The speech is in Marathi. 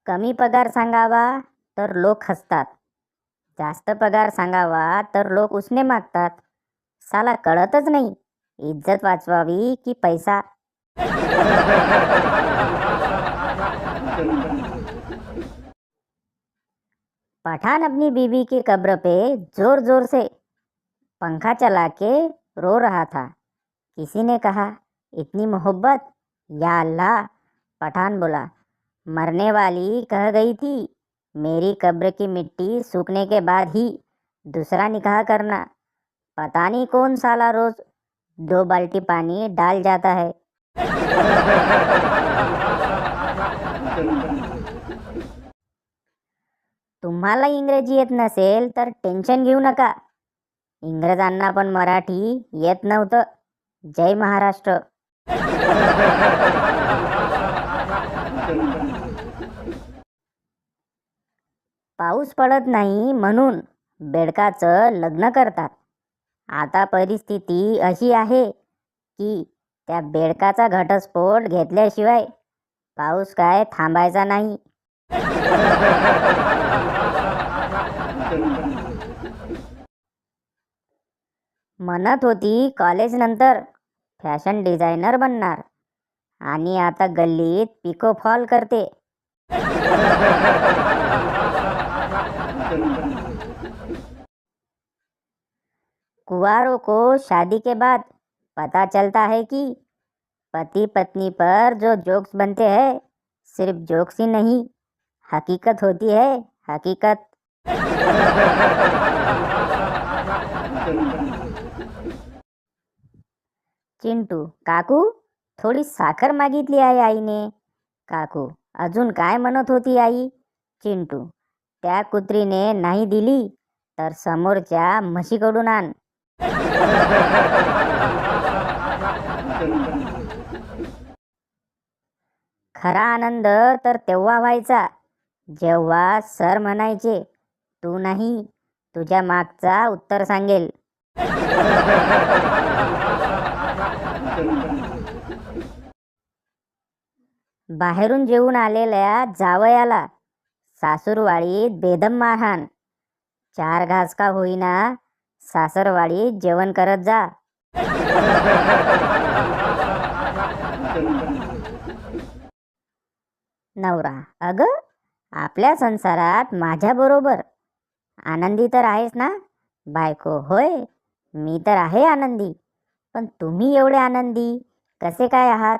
कमी पगार सांगावा तर लोक हसतात, जास्त पगार सांगावा तर लोक उसने मागतात. साला कळतच नाही, इज्जत वाचवावी की पैसा. पठान अपनी बीवी की कब्र पे जोर जोर से पंखा चला के रो रहा था. किसी ने कहा, इतनी मोहब्बत, या अल्लाह. पठान बोला, मरने वाली कह गई थी मेरी कब्र की मिट्टी सूखने के बाद ही दूसरा निकाह करना. पता नहीं कौन साला रोज 2 बाल्टी पानी डाल जाता है. तुम्हाला इंग्रजी येत नसेल तर टेन्शन घेऊ नका, इंग्रजांना पण मराठी येत नव्हतं. जय महाराष्ट्र. पाऊस पडत नाही म्हणून बेडकाचं लग्न करतात. आता परिस्थिती अशी आहे की त्या बेडकाचा घटस्फोट घेतल्याशिवाय पाऊस काय थांबायचा नाही. म्हणत होती कॉलेज नंतर फॅशन डिझायनर बनणार आणि आता गल्लीत पिको फॉल करते. कुंवारों को शादी के बाद पता चलता है कि पति पत्नी पर जो जोक्स बनते हैं सिर्फ जोक्स ही नहीं, हकीकत होती है, हकीकत. चिंटू, काकू, थोडी साखर मागितली आहे आईने. काकू, अजून काय म्हणत होती आई. चिंटू, त्या कुत्रीने नाही दिली तर समोरच्या म्हशीकडून आण. खरा आनंद तर तेव्हा व्हायचा जेव्हा सर म्हणायचे, तू नाही, तुझ्या मागचा उत्तर सांगेल. बाहेरून जेवून आलेल्या जावयाला सासूरवाडीत बेदम मारहाण. 4 घास का होईना सासरवाडीत जेवण करत जा. नवरा, अगं आपल्या संसारात माझ्याबरोबर आनंदी तर आहेस ना. बायको, होय मी तर आहे आनंदी, पण तुम्ही एवढे आनंदी कसे काय आहात.